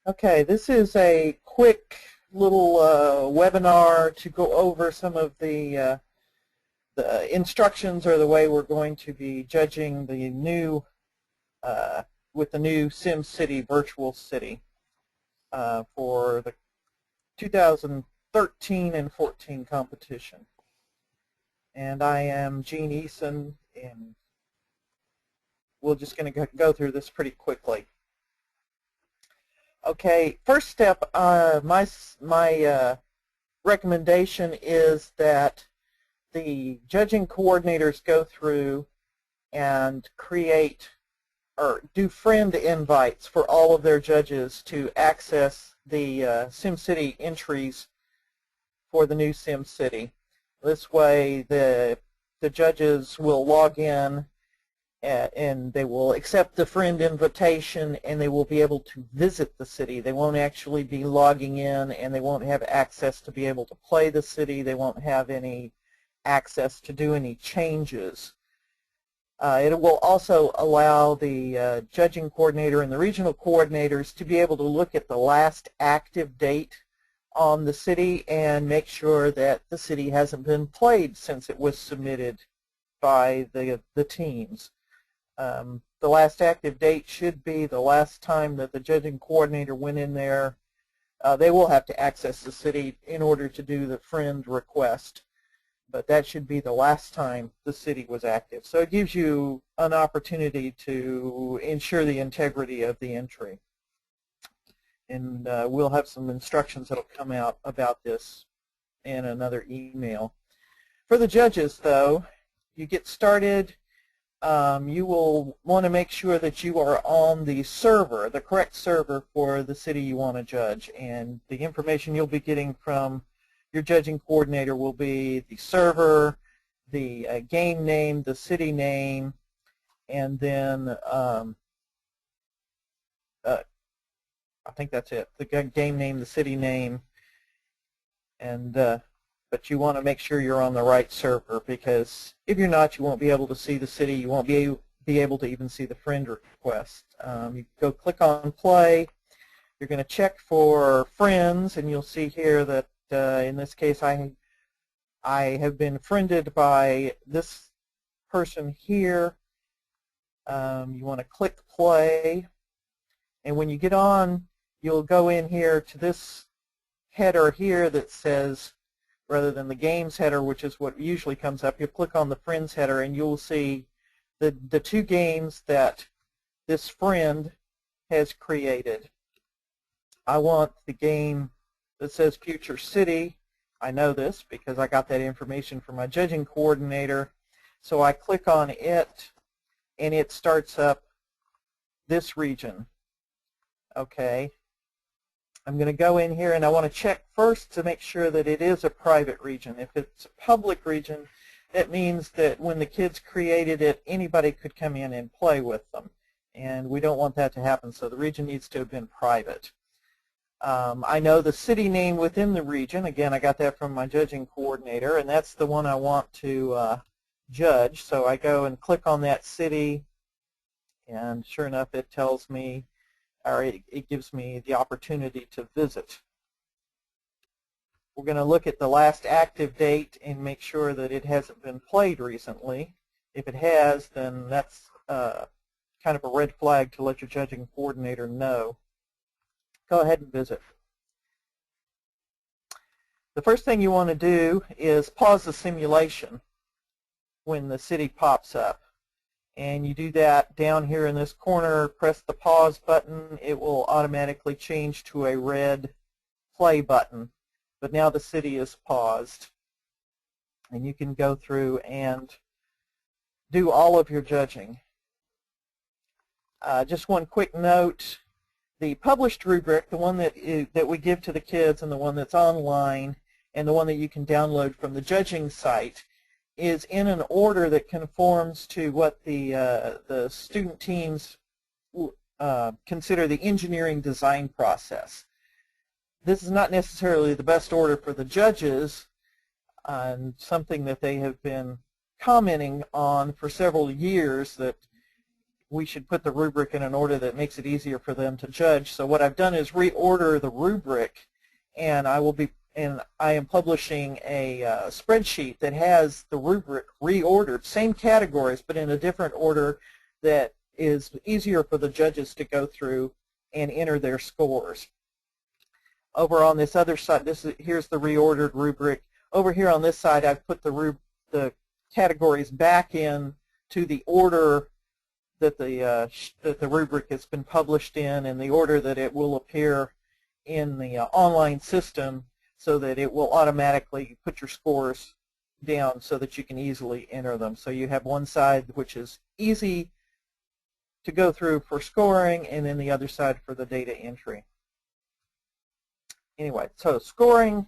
Okay, this is a quick little webinar to go over some of the instructions or the way we're going to be judging the new with the new SimCity virtual city for the 2013 and 14 competition. And I am Gene Eason, and we're just going to go through this pretty quickly. Okay, first step, my recommendation is that the judging coordinators go through and create or do friend invites for all of their judges to access the SimCity entries for the new SimCity. This way the judges will log in and they will accept the friend invitation and they will be able to visit the city. They won't actually be logging in, and they won't have access to be able to play the city. They won't have any access to do any changes. It will also allow the judging coordinator and the regional coordinators to be able to look at the last active date on the city and make sure that the city hasn't been played since it was submitted by the teams. The last active date should be the last time that the judging coordinator went in there. They will have to access the city in order to do the friend request, but that should be the last time the city was active. So it gives you an opportunity to ensure the integrity of the entry. And we'll have some instructions that will come out about this in another email. For the judges, though, you get started. You will want to make sure that you are on the server, the correct server for the city you want to judge. And the information you'll be getting from your judging coordinator will be the server, the game name, the city name, and then I think that's it. The game name, the city name, and but you want to make sure you're on the right server, because if you're not, you won't be able to see the city. You won't be able to even see the friend request. You go click on play. You're going to check for friends, and you'll see here that in this case I have been friended by this person here. You want to click play, and when you get on, you'll go in here to this header here that says, rather than the games header, which is what usually comes up, you'll click on the friends header and you'll see the two games that this friend has created. I want the game that says Future City. I know this because I got that information from my judging coordinator. So I click on it and it starts up this region. Okay. I'm going to go in here and I want to check first to make sure that it is a private region. If it's a public region, that means that when the kids created it, anybody could come in and play with them. And we don't want that to happen, so the region needs to have been private. I know the city name within the region. Again, I got that from my judging coordinator, and that's the one I want to judge. So I go and click on that city, and sure enough, it tells me, or it gives me the opportunity to visit. We're going to look at the last active date and make sure that it hasn't been played recently. If it has, then that's kind of a red flag to let your judging coordinator know. Go ahead and visit. The first thing you want to do is pause the simulation when the city pops up. And you do that down here in this corner, press the pause button. It will automatically change to a red play button. But now the city is paused. And you can go through and do all of your judging. Just one quick note. The published rubric, the one that we give to the kids and the one that's online and the one that you can download from the judging site, is in an order that conforms to what the student teams consider the engineering design process. This is not necessarily the best order for the judges, and something that they have been commenting on for several years, that we should put the rubric in an order that makes it easier for them to judge. So what I've done is reorder the rubric, and I am publishing a spreadsheet that has the rubric reordered, same categories, but in a different order that is easier for the judges to go through and enter their scores. Over on this other side, here's the reordered rubric. Over here on this side, I've put the categories back in to the order that the rubric has been published in, and the order that it will appear in the online system, so that it will automatically put your scores down so that you can easily enter them. So you have one side which is easy to go through for scoring, and then the other side for the data entry. Anyway, so scoring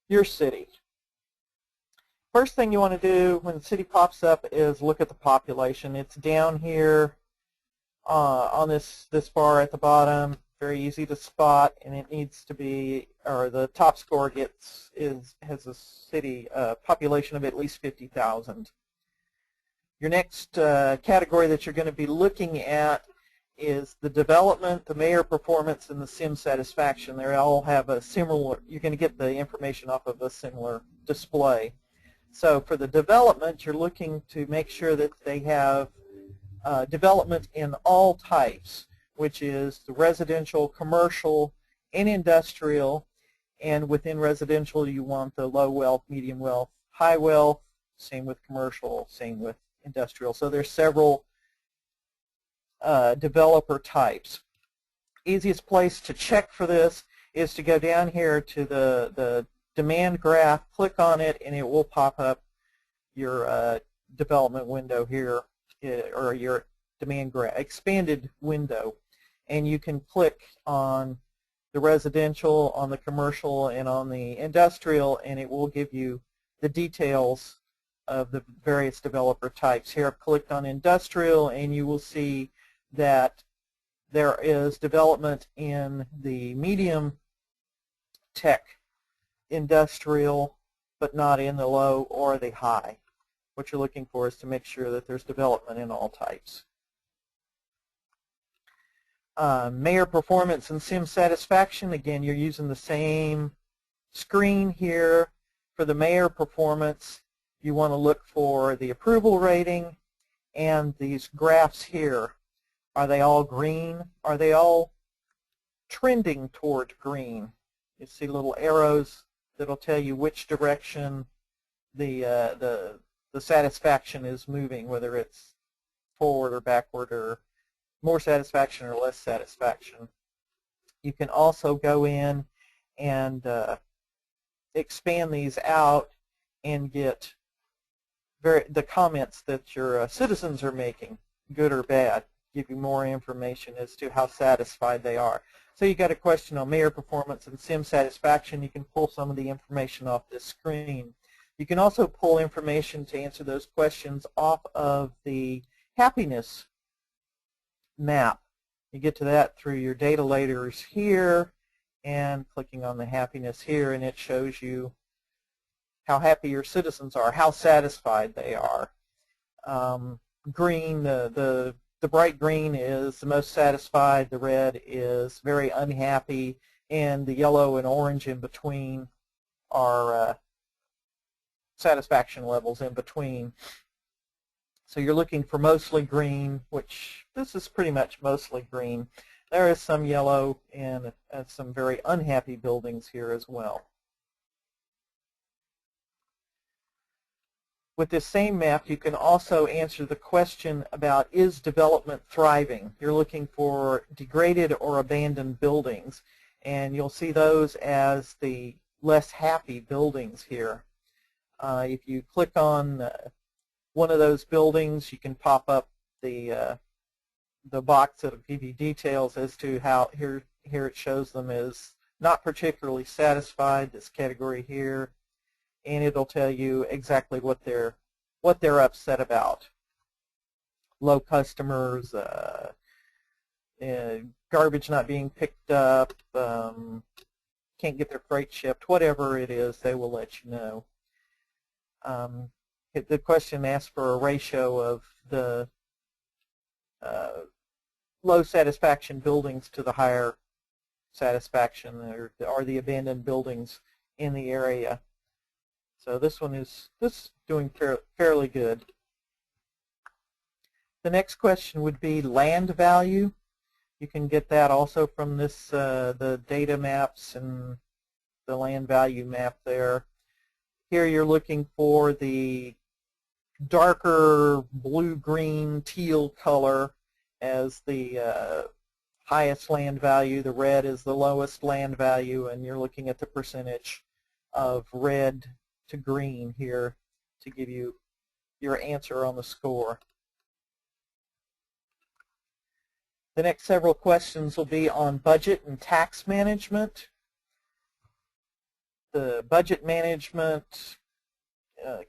your city. First thing you want to do when the city pops up is look at the population. It's down here on this bar at the bottom. Very easy to spot, and it needs to be, or the top score has a city population of at least 50,000. Your next category that you're going to be looking at is the development, the mayor performance, and the sim satisfaction. They all have a similar, you're going to get the information off of a similar display. So for the development, you're looking to make sure that they have development in all types, which is the residential, commercial, and industrial. And within residential, you want the low wealth, medium wealth, high wealth. Same with commercial, same with industrial. So there's several developer types. Easiest place to check for this is to go down here to the demand graph, click on it, and it will pop up your development window here, or your demand graph expanded window, and you can click on the residential, on the commercial, and on the industrial, and it will give you the details of the various developer types. Here I've clicked on industrial, and you will see that there is development in the medium tech industrial, but not in the low or the high. What you're looking for is to make sure that there's development in all types. Mayor performance and sim satisfaction, again, you're using the same screen here. For the mayor performance, you want to look for the approval rating and these graphs here. Are they all green? Are they all trending toward green? You see little arrows that'll tell you which direction the satisfaction is moving, whether it's forward or backward, or more satisfaction or less satisfaction. You can also go in and expand these out and get the comments that your citizens are making, good or bad, give you more information as to how satisfied they are. So you got a question on mayor performance and sim satisfaction, you can pull some of the information off this screen. You can also pull information to answer those questions off of the happiness map. You get to that through your data layers here, and clicking on the happiness here, and it shows you how happy your citizens are, how satisfied they are. Green, the bright green is the most satisfied, the red is very unhappy, and the yellow and orange in between are satisfaction levels in between. So you're looking for mostly green, which this is pretty much mostly green. There is some yellow and some very unhappy buildings here as well. With this same map, you can also answer the question about, is development thriving? You're looking for degraded or abandoned buildings, and you'll see those as the less happy buildings here. If you click on one of those buildings, you can pop up the box that'll give you details as to how, here it shows them as not particularly satisfied, this category here, and it'll tell you exactly what they're upset about. Low customers, garbage not being picked up, can't get their freight shipped, whatever it is, they will let you know. The question asks for a ratio of the low satisfaction buildings to the higher satisfaction, or the abandoned buildings in the area. So this is doing fairly good. The next question would be land value. You can get that also from this the data maps and the land value map there. Here you're looking for the darker blue, green, teal color as the highest land value. The red is the lowest land value, and you're looking at the percentage of red to green here to give you your answer on the score. The next several questions will be on budget and tax management. The budget management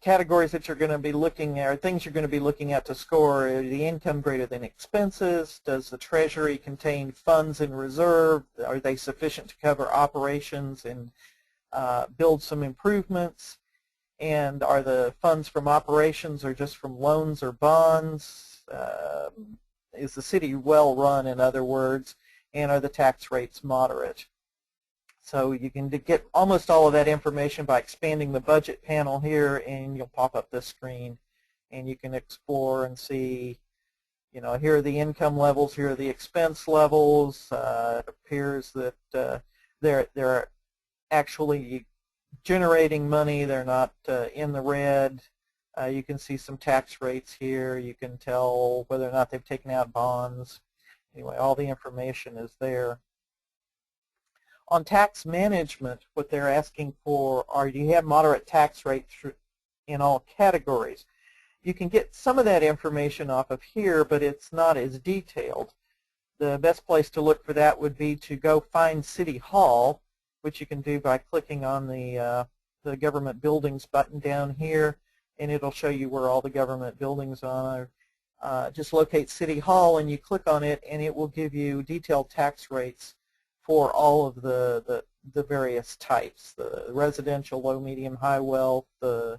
categories that you're going to be looking at, or things you're going to be looking at to score, the income greater than expenses. Does the Treasury contain funds in reserve? Are they sufficient to cover operations and build some improvements? And are the funds from operations or just from loans or bonds? Is the city well run, in other words? And are the tax rates moderate? So you can get almost all of that information by expanding the budget panel here, and you'll pop up this screen, and you can explore and see, you know, here are the income levels, here are the expense levels. It appears that they're actually generating money. They're not in the red. You can see some tax rates here. You can tell whether or not they've taken out bonds. Anyway, all the information is there. On tax management, what they're asking for are, do you have moderate tax rates in all categories? You can get some of that information off of here, but it's not as detailed. The best place to look for that would be to go find City Hall, which you can do by clicking on the government buildings button down here, and it'll show you where all the government buildings are. Just locate City Hall and you click on it, and it will give you detailed tax rates for all of the various types: the residential, low, medium, high wealth, the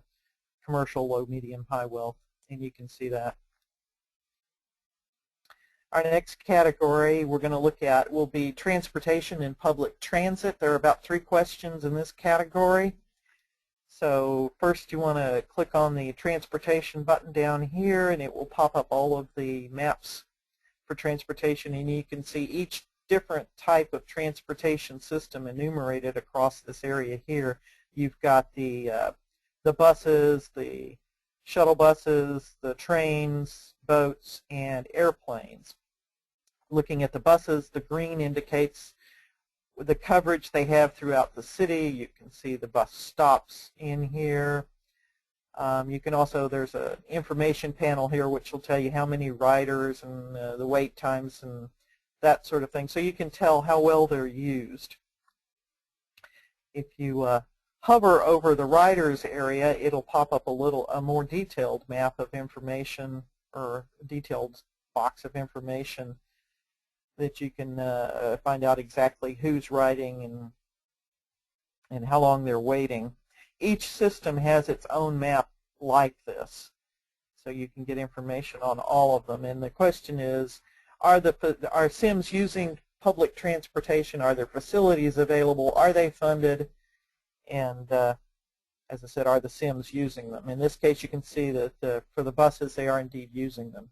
commercial, low, medium, high wealth, and you can see that. Our next category we're going to look at will be transportation and public transit. There are about 3 questions in this category. So first you want to click on the transportation button down here, and it will pop up all of the maps for transportation, and you can see each different type of transportation system enumerated across this area here. You've got the buses, the shuttle buses, the trains, boats, and airplanes. Looking at the buses, the green indicates the coverage they have throughout the city. You can see the bus stops in here. You can also, there's an information panel here which will tell you how many riders and the wait times and that sort of thing. So you can tell how well they're used. If you hover over the riders area, it'll pop up a more detailed map of information, or a detailed box of information that you can find out exactly who's riding and how long they're waiting. Each system has its own map like this, so you can get information on all of them. And the question is, are Sims using public transportation? Are there facilities available? Are they funded? And as I said, are the Sims using them? In this case, you can see that for the buses, they are indeed using them.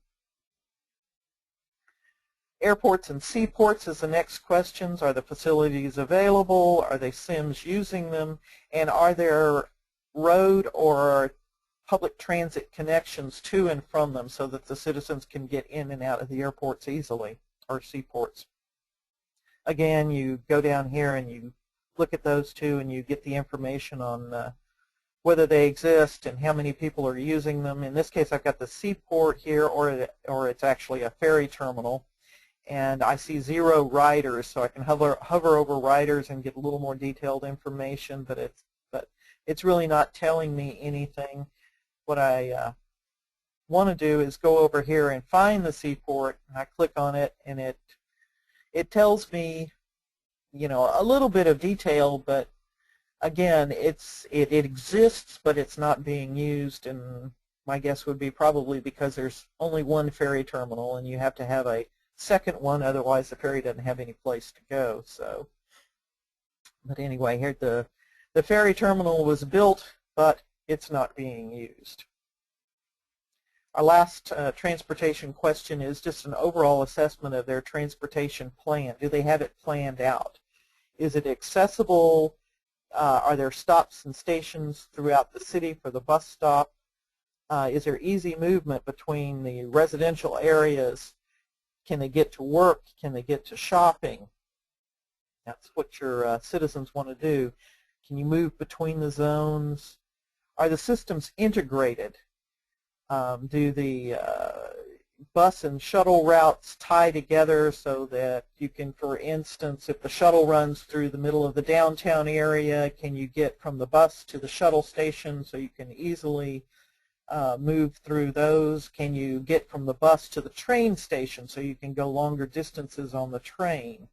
Airports and seaports is the next questions. Are the facilities available? Are they Sims using them? And are there road or public transit connections to and from them so that the citizens can get in and out of the airports easily, or seaports? Again, you go down here and you look at those two, and you get the information on whether they exist and how many people are using them. In this case, I've got the seaport here, or it's actually a ferry terminal. And I see 0 riders, so I can hover over riders and get a little more detailed information, but it's really not telling me anything. What I want to do is go over here and find the seaport, and I click on it, and it tells me, you know, a little bit of detail, but again, it exists, but it's not being used, and my guess would be probably because there's only one ferry terminal and you have to have a second one, otherwise the ferry doesn't have any place to go. So, but anyway, here the ferry terminal was built, but it's not being used. Our last transportation question is just an overall assessment of their transportation plan. Do they have it planned out? Is it accessible? Are there stops and stations throughout the city for the bus stop? Is there easy movement between the residential areas? Can they get to work? Can they get to shopping? That's what your citizens want to do. Can you move between the zones? Are the systems integrated? Do the bus and shuttle routes tie together so that you can, for instance, if the shuttle runs through the middle of the downtown area, can you get from the bus to the shuttle station so you can easily move through those? Can you get from the bus to the train station so you can go longer distances on the train?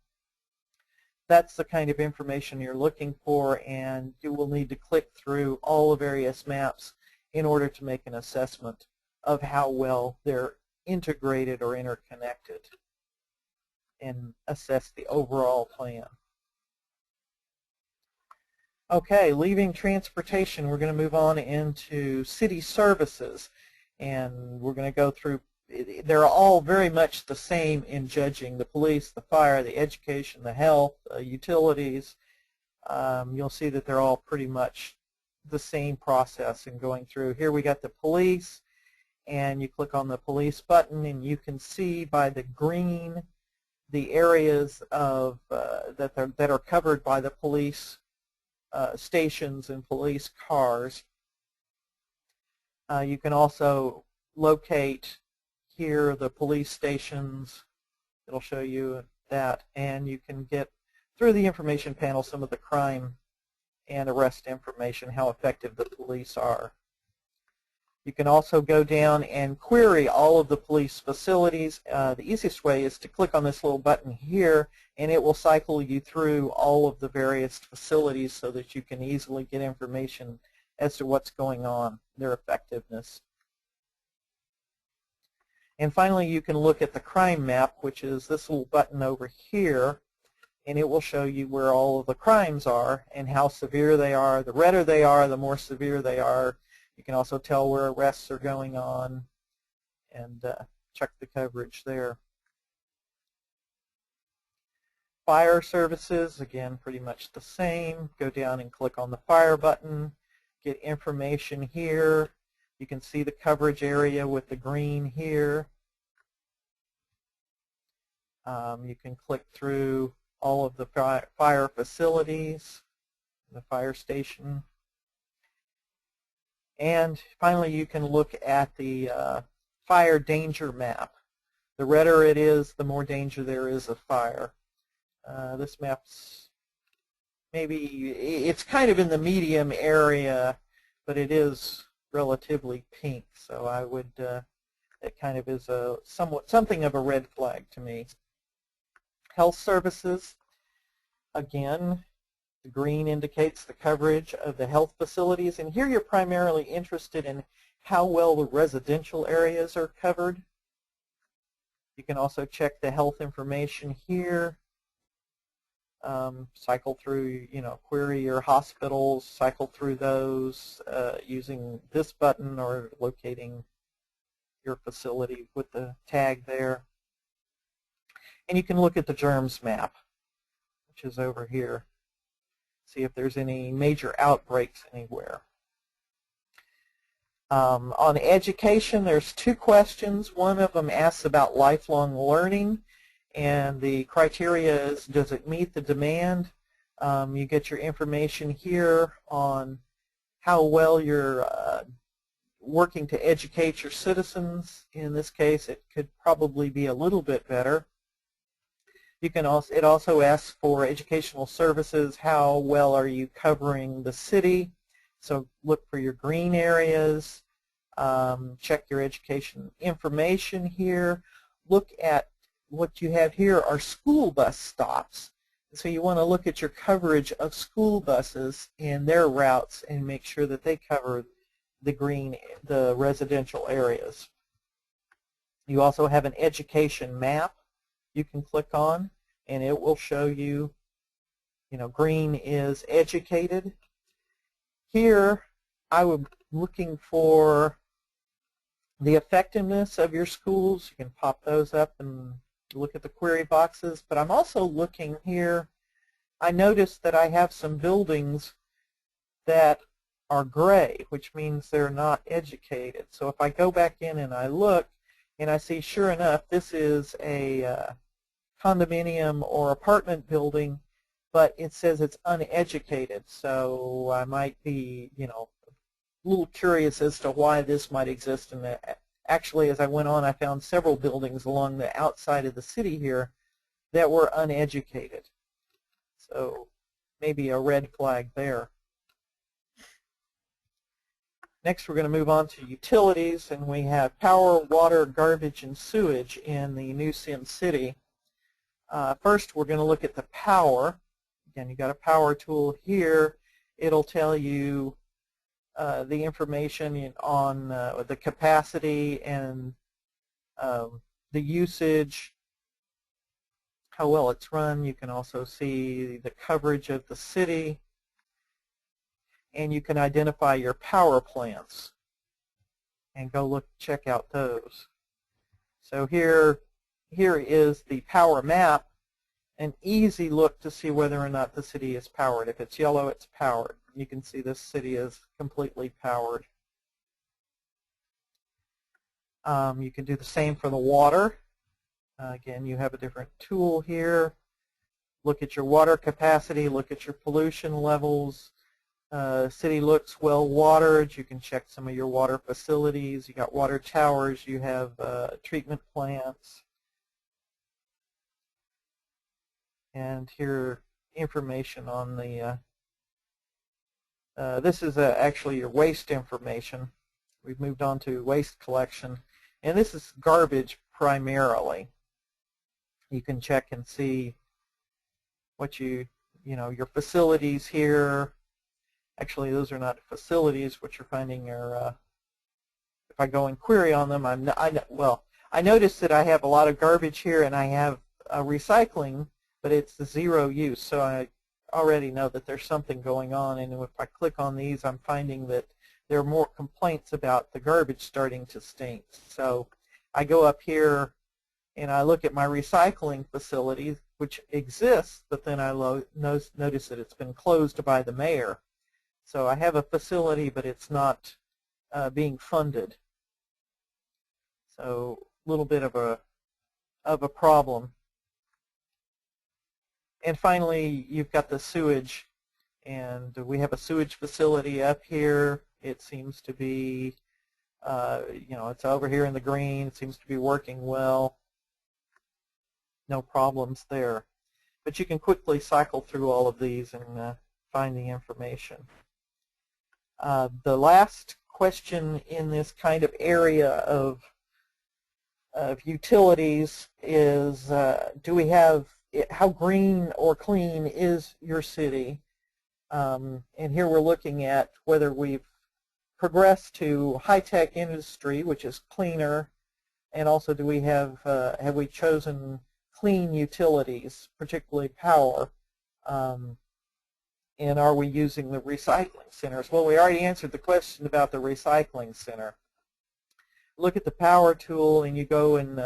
That's the kind of information you're looking for, and you will need to click through all the various maps in order to make an assessment of how well they're integrated or interconnected and assess the overall plan. Okay, leaving transportation, we're going to move on into city services, and we're going to go through, they're all very much the same in judging: the police, the fire, the education, the health, utilities. You'll see that they're all pretty much the same process in going through. Here we got the police, and you click on the police button, and you can see by the green the areas of that are covered by the police stations and police cars. You can also locate here the police stations. It'll show you that, and you can get through the information panel some of the crime and arrest information, how effective the police are. You can also go down and query all of the police facilities. The easiest way is to click on this little button here, and it will cycle you through all of the various facilities so that you can easily get information as to what's going on, their effectiveness. And finally, you can look at the crime map, which is this little button over here, and it will show you where all of the crimes are and how severe they are. The redder they are, the more severe they are. You can also tell where arrests are going on and check the coverage there. Fire services, again, pretty much the same. Go down and click on the fire button, get information here. You can see the coverage area with the green here. You can click through all of the fire facilities, the fire station. And finally, you can look at the fire danger map. The redder it is, the more danger there is of fire. This map's it's kind of in the medium area, but it is relatively pink. So I would, it kind of is something of a red flag to me. Health services, again, the green indicates the coverage of the health facilities, and here you're primarily interested in how well the residential areas are covered. You can also check the health information here, cycle through, query your hospitals, cycle through those using this button or locating your facility with the tag there. And you can look at the germs map, which is over here. See if there's any major outbreaks anywhere. On education, there's two questions. One of them asks about lifelong learning, and the criteria is, does it meet the demand? You get your information here on how well you're working to educate your citizens. In this case, it could probably be a little bit better. You can also, it also asks for educational services. How well are you covering the city? So look for your green areas. Check your education information here. Look at what you have here are school bus stops. So you want to look at your coverage of school buses and their routes and make sure that they cover the residential areas. You also have an education map you can click on, and it will show you, green is educated. Here, I was looking for the effectiveness of your schools. You can pop those up and look at the query boxes, but I'm also looking here. I noticed that I have some buildings that are gray, which means they're not educated. So if I go back in and I look, and I see, sure enough, this is a condominium or apartment building, but it says it's uneducated. So I might be, a little curious as to why this might exist. And actually, as I went on, I found several buildings along the outside of the city here that were uneducated. So maybe a red flag there. Next, we're going to move on to utilities, and we have power, water, garbage, and sewage in the new SimCity. First, we're going to look at the power. Again, you've got a power tool here. It'll tell you the information on the capacity and the usage, how well it's run. You can also see the coverage of the city, and you can identify your power plants and go check out those. So here is the power map, an easy look to see whether or not the city is powered. If it's yellow, it's powered. You can see this city is completely powered. You can do the same for the water. Again, you have a different tool here. Look at your water capacity, look at your pollution levels. City looks well watered. You can check some of your water facilities. You got water towers. You have treatment plants. And here, information on the, this is actually your waste information. We've moved on to waste collection. And this is garbage primarily. You can check and see what your facilities here. Actually, those are not facilities. What you're finding are, if I go and query on them, I notice that I have a lot of garbage here, and I have recycling, but it's the zero use. So I already know that there's something going on, and if I click on these, I'm finding that there are more complaints about the garbage starting to stink. So I go up here, and I look at my recycling facilities, which exists, but then I notice that it's been closed by the mayor. So I have a facility, but it's not being funded. So a little bit of a problem. And finally, you've got the sewage, and we have a sewage facility up here. It seems to be, it's over here in the green. It seems to be working well. No problems there. But you can quickly cycle through all of these and find the information. The last question in this kind of area of utilities is, how green or clean is your city? And here we're looking at whether we've progressed to high-tech industry, which is cleaner, and also do we have we chosen clean utilities, particularly power? And are we using the recycling centers? Well, we already answered the question about the recycling center. Look at the power tool, and you go and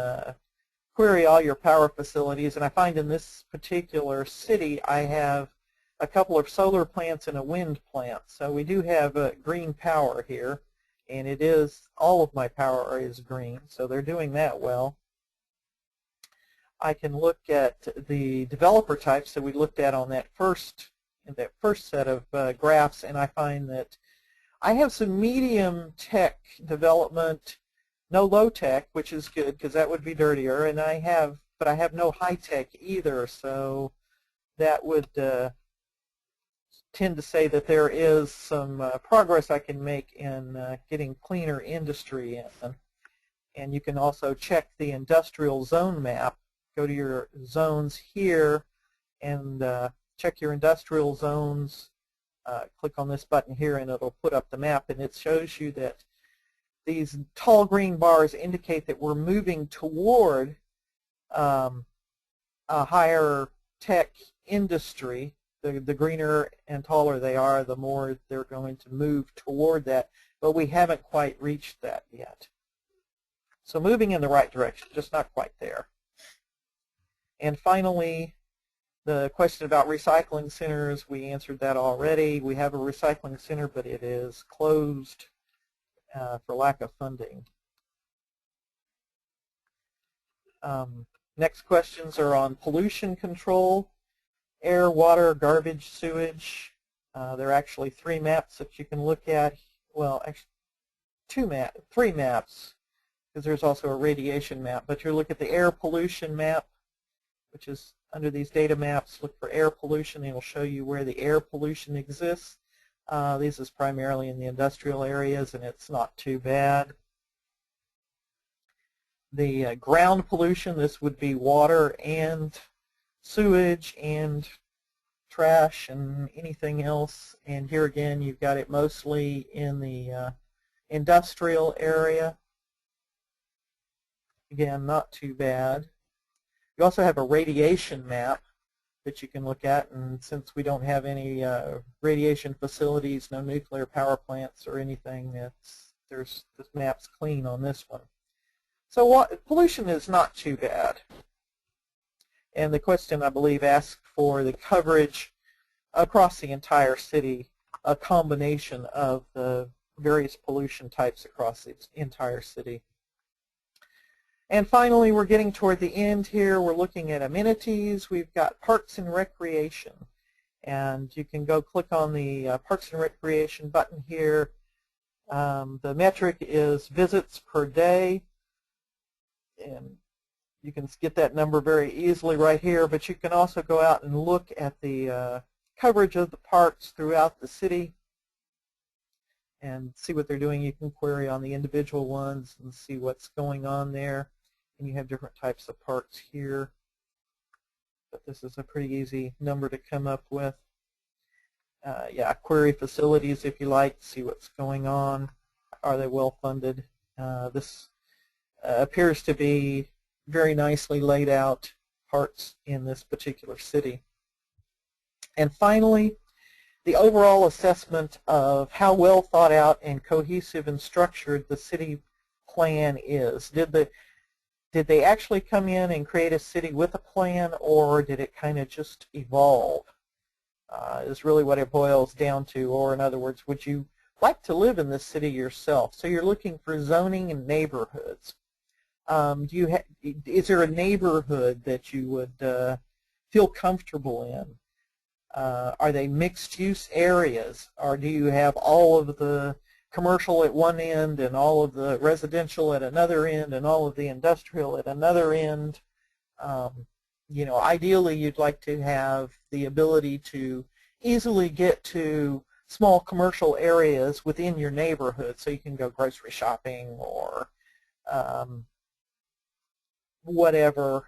query all your power facilities. And I find in this particular city, I have a couple of solar plants and a wind plant. So we do have green power here, and it is, all of my power is green. So they're doing that well. I can look at the developer types that we looked at on that first set of graphs, and I find that I have some medium tech development, no low tech, which is good because that would be dirtier, and but I have no high tech either, so that would tend to say that there is some progress I can make in getting cleaner industry in. And you can also check the industrial zone map. Go to your zones here and check your industrial zones click on this button here and it'll put up the map, and it shows you that these tall green bars indicate that we're moving toward a higher tech industry. The greener and taller they are, the more they're going to move toward that, but we haven't quite reached that yet. So moving in the right direction, just not quite there. And finally, the question about recycling centers, we answered that already. We have a recycling center, but it is closed for lack of funding. Next questions are on pollution control, air, water, garbage, sewage. There are actually 3 maps that you can look at. Well, actually 3 maps, because there's also a radiation map. But you look at the air pollution map, which is under these data maps. Look for air pollution, and it will show you where the air pollution exists. This is primarily in the industrial areas, and it's not too bad. The ground pollution, this would be water and sewage and trash and anything else. And here again, you've got it mostly in the industrial area. Again, not too bad. You also have a radiation map that you can look at, and since we don't have any radiation facilities, no nuclear power plants or anything, this map's clean on this one. So pollution is not too bad. And the question, I believe, asked for the coverage across the entire city, a combination of the various pollution types across the entire city. And finally, we're getting toward the end here. We're looking at amenities. We've got parks and recreation. And you can go click on the parks and recreation button here. The metric is visits per day. And you can get that number very easily right here, but you can also go out and look at the coverage of the parks throughout the city and see what they're doing. You can query on the individual ones and see what's going on there. And you have different types of parks here, but this is a pretty easy number to come up with. Yeah, query facilities if you like, see what's going on. Are they well funded? This appears to be very nicely laid out parts in this particular city. And finally, the overall assessment of how well thought out and cohesive and structured the city plan is. Did they actually come in and create a city with a plan, or did it kind of just evolve? Is really what it boils down to. Or in other words, would you like to live in this city yourself? So you're looking for zoning and neighborhoods. Is there a neighborhood that you would feel comfortable in? Are they mixed-use areas, or do you have all of the commercial at one end and all of the residential at another end and all of the industrial at another end? You know, ideally you'd like to have the ability to easily get to small commercial areas within your neighborhood, so you can go grocery shopping or whatever,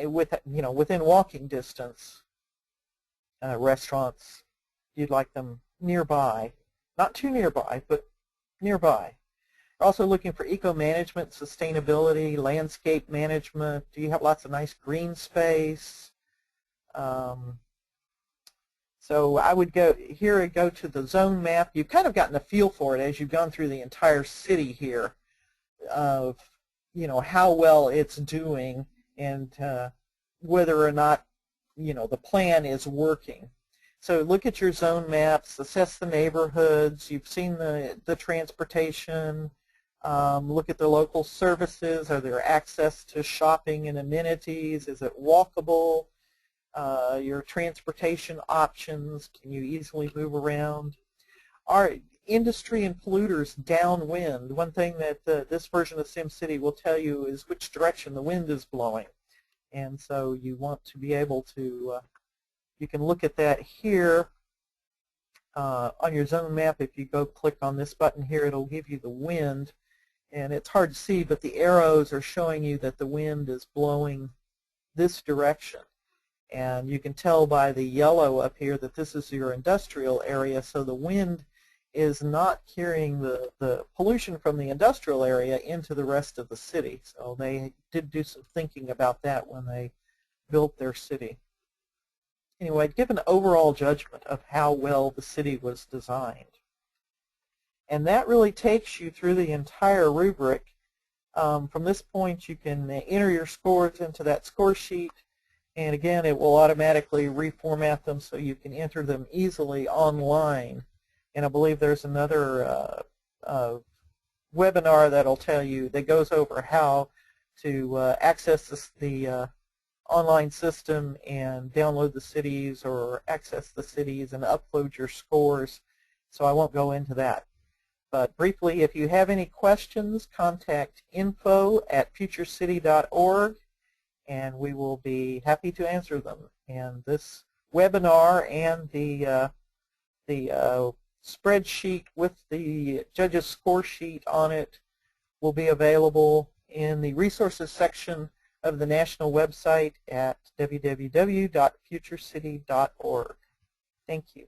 within walking distance. Restaurants, you'd like them nearby. Not too nearby, but nearby. We're also looking for eco-management, sustainability, landscape management. Do you have lots of nice green space? So I would go here and go to the zone map. You've kind of gotten a feel for it as you've gone through the entire city here of, how well it's doing and whether or not, the plan is working. So look at your zone maps, assess the neighborhoods. You've seen the transportation. Look at the local services. Are there access to shopping and amenities? Is it walkable? Your transportation options, can you easily move around? Are industry and polluters downwind? One thing that this version of SimCity will tell you is which direction the wind is blowing. And so you want to be able to, you can look at that here on your zone map. If you go click on this button here, it'll give you the wind. And it's hard to see, but the arrows are showing you that the wind is blowing this direction. And you can tell by the yellow up here that this is your industrial area, so the wind is not carrying the pollution from the industrial area into the rest of the city. So they did do some thinking about that when they built their city. Anyway, give an overall judgment of how well the city was designed. And that really takes you through the entire rubric. From this point, you can enter your scores into that score sheet. And again, it will automatically reformat them so you can enter them easily online. And I believe there's another webinar that'll tell you, that goes over how to access the online system and download the cities or access the cities and upload your scores. So I won't go into that. But briefly, if you have any questions, contact info@futurecity.org. and we will be happy to answer them. And this webinar and the spreadsheet with the judge's score sheet on it will be available in the resources section of the national website at www.futurecity.org. Thank you.